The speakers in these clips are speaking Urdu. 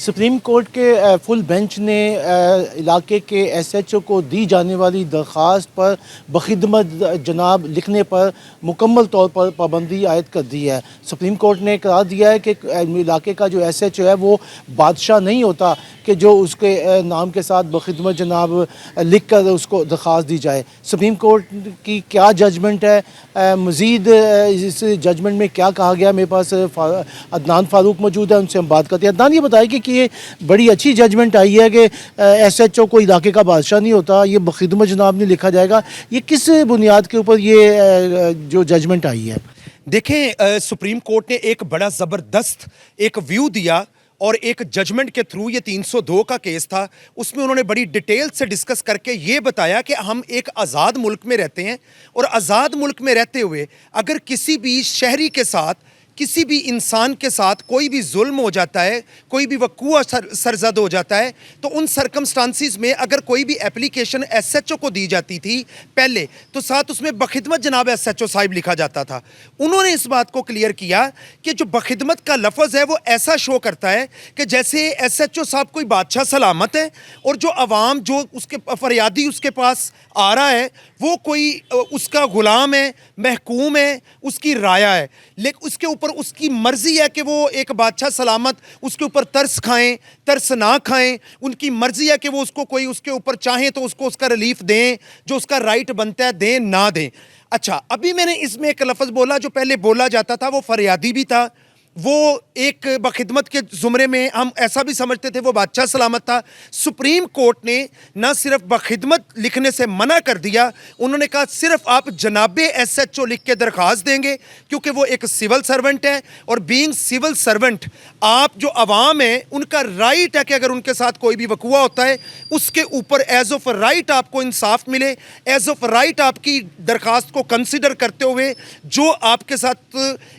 سپریم کورٹ کے فل بینچ نے علاقے کے ایس ایچ او کو دی جانے والی درخواست پر بخدمت جناب لکھنے پر مکمل طور پر پابندی عائد کر دی ہے۔ سپریم کورٹ نے قرار دیا ہے کہ علاقے کا جو ایس ایچ او ہے وہ بادشاہ نہیں ہوتا کہ جو اس کے نام کے ساتھ بخدمت جناب لکھ کر اس کو درخواست دی جائے۔ سپریم کورٹ کی کیا ججمنٹ ہے، مزید اس ججمنٹ میں کیا کہا گیا؟ میرے پاس عدنان فاروق موجود ہے، ان سے ہم بات کرتے ہیں۔ عدنان، یہ بتائیں کہ یہ بڑی اچھی ججمنٹ آئی ہے کہ ایس ایچ او کو علاقے کا بادشاہ نہیں ہوتا، یہ بخدمت جناب نہیں لکھا جائے گا، یہ کس بنیاد کے اوپر یہ جو ججمنٹ آئی ہے؟ دیکھیں، سپریم کورٹ نے ایک بڑا زبردست ایک ویو دیا اور ایک ججمنٹ کے تھرو، یہ 302 کا کیس تھا، اس میں انہوں نے بڑی ڈیٹیل سے ڈسکس کر کے یہ بتایا کہ ہم ایک آزاد ملک میں رہتے ہیں، اور آزاد ملک میں رہتے ہوئے اگر کسی بھی شہری کے ساتھ، کسی بھی انسان کے ساتھ کوئی بھی ظلم ہو جاتا ہے، کوئی بھی وقوع سرزد ہو جاتا ہے، تو ان سرکمسٹانسز میں اگر کوئی بھی اپلیکیشن ایس ایچ او کو دی جاتی تھی پہلے، تو ساتھ اس میں بخدمت جناب ایس ایچ او صاحب لکھا جاتا تھا۔ انہوں نے اس بات کو کلیئر کیا کہ جو بخدمت کا لفظ ہے وہ ایسا شو کرتا ہے کہ جیسے ایس ایچ او صاحب کوئی بادشاہ سلامت ہے، اور جو عوام، جو اس کے فریادی اس کے پاس آ رہا ہے، وہ کوئی اس کا غلام ہے، محکوم ہے، اس کی رایا ہے، لیکن اس کے اوپر اس کی مرضی ہے کہ وہ ایک بادشاہ سلامت اس کے اوپر ترس کھائیں، ترس نہ کھائیں، ان کی مرضی ہے کہ وہ اس کو کوئی اس کے اوپر چاہیں تو اس کو اس کا ریلیف دیں، جو اس کا رائٹ بنتا ہے دیں، نہ دیں۔ اچھا، ابھی میں نے اس میں ایک لفظ بولا جو پہلے بولا جاتا تھا، وہ فریادی بھی تھا، وہ ایک بخدمت کے زمرے میں ہم ایسا بھی سمجھتے تھے وہ بادشاہ سلامت تھا۔ سپریم کورٹ نے نہ صرف بخدمت لکھنے سے منع کر دیا، انہوں نے کہا صرف آپ جناب ایس ایچ او لکھ کے درخواست دیں گے، کیونکہ وہ ایک سول سرونٹ ہے، اور بینگ سول سرونٹ آپ جو عوام ہیں ان کا رائٹ ہے کہ اگر ان کے ساتھ کوئی بھی وقوع ہوتا ہے اس کے اوپر ایز آف رائٹ آپ کو انصاف ملے، ایز آف رائٹ آپ کی درخواست کو کنسیڈر کرتے ہوئے جو آپ کے ساتھ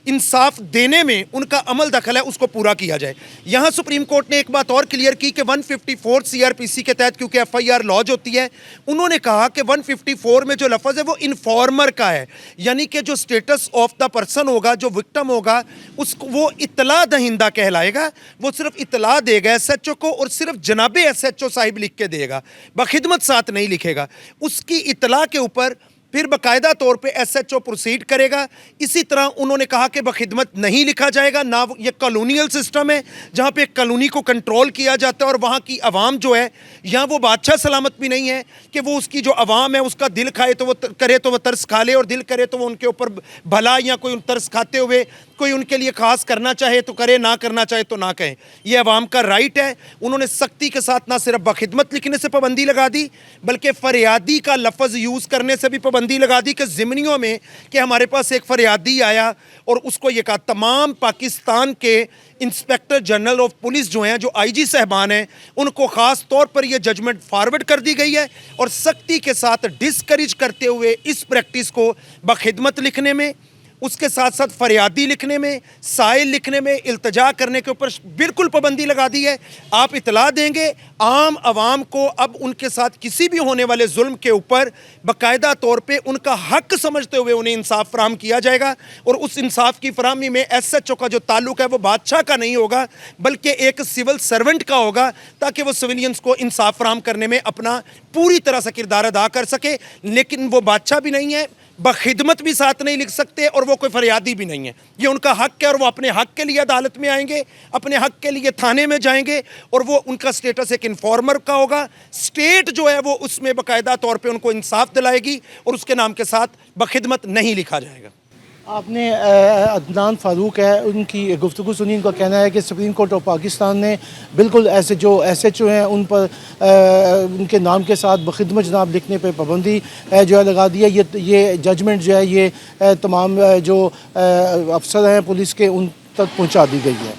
انصاف دینے میں ان کا عمل دخل ہے اس کو پورا کیا جائے۔ یہاں سپریم کورٹ نے ایک بات اور کلیئر کی کہ 154 سی آر پی سی کے تحت کیونکہ ایف آئی آر لانچ ہوتی ہے، انہوں نے کہا کہ 154 میں جو لفظ ہے وہ انفارمر کا ہے، یعنی کہ جو سٹیٹس آف دا پرسن ہوگا، جو وکٹم ہوگا، اس کو وہ اطلاع دہندہ کہلائے گا، وہ صرف اطلاع دے گا ایس ایچ او کو، اور صرف جناب ایس ایچ او صاحب لکھ کے دے گا، بخدمت ساتھ نہیں لکھے گا۔ اس کی اطلاع کے اوپر پھر باقاعدہ طور پہ ایس ایچ او پروسیڈ کرے گا۔ اسی طرح انہوں نے کہا کہ بخدمت نہیں لکھا جائے گا، نہ یہ کالونیل سسٹم ہے جہاں پہ کالونی کو کنٹرول کیا جاتا ہے، اور وہاں کی عوام جو ہے، یہاں وہ بادشاہ سلامت بھی نہیں ہے کہ وہ اس کی جو عوام ہے اس کا دل کھائے تو وہ کرے تو وہ ترس کھا لے، اور دل کرے تو وہ ان کے اوپر بھلا یا کوئی ترس کھاتے ہوئے کوئی ان کے لیے خاص کرنا چاہے تو کرے، نہ کرنا چاہے تو نہ کہیں، یہ عوام کا رائٹ ہے۔ انہوں نے سختی کے ساتھ نہ صرف بخدمت لکھنے سے پابندی لگا دی، بلکہ فریادی کا لفظ یوز کرنے سے بھی پابندی لگا دی کہ ضمنیوں میں کہ ہمارے پاس ایک فریادی آیا اور اس کو یہ کہا تمام پاکستان کے انسپیکٹر جنرل آف پولیس جو ہیں، جو آئی جی صاحبان ہیں، ان کو خاص طور پر یہ ججمنٹ فارورڈ کر دی گئی ہے، اور سختی کے ساتھ ڈسکریج کرتے ہوئے اس پریکٹس کو بخدمت لکھنے میں، اس کے ساتھ ساتھ فریادی لکھنے میں، سائل لکھنے میں، التجا کرنے کے اوپر بالکل پابندی لگا دی ہے۔ آپ اطلاع دیں گے، عام عوام کو اب ان کے ساتھ کسی بھی ہونے والے ظلم کے اوپر باقاعدہ طور پہ ان کا حق سمجھتے ہوئے انہیں انصاف فراہم کیا جائے گا، اور اس انصاف کی فراہمی میں ایس ایچ او کا جو تعلق ہے وہ بادشاہ کا نہیں ہوگا بلکہ ایک سول سرونٹ کا ہوگا، تاکہ وہ سویلینز کو انصاف فراہم کرنے میں اپنا پوری طرح سے کردار ادا کر سکے۔ لیکن وہ بادشاہ بھی نہیں ہے، بخدمت بھی ساتھ نہیں لکھ سکتے، اور وہ کوئی فریادی بھی نہیں ہے، یہ ان کا حق ہے، اور وہ اپنے حق کے لیے عدالت میں آئیں گے، اپنے حق کے لیے تھانے میں جائیں گے، اور وہ ان کا سٹیٹس ایک انفارمر کا ہوگا۔ سٹیٹ جو ہے وہ اس میں باقاعدہ طور پہ ان کو انصاف دلائے گی، اور اس کے نام کے ساتھ بخدمت نہیں لکھا جائے گا۔ آپ نے عدنان فاروق ہے ان کی گفتگو سنی، ان کا کہنا ہے کہ سپریم کورٹ آف پاکستان نے بالکل ایسے جو ایس ایچ او ہیں ان پر ان کے نام کے ساتھ بخدمت جناب لکھنے پہ پابندی جو ہے لگا دی ہے۔ یہ ججمنٹ جو ہے یہ تمام جو افسر ہیں پولیس کے ان تک پہنچا دی گئی ہے۔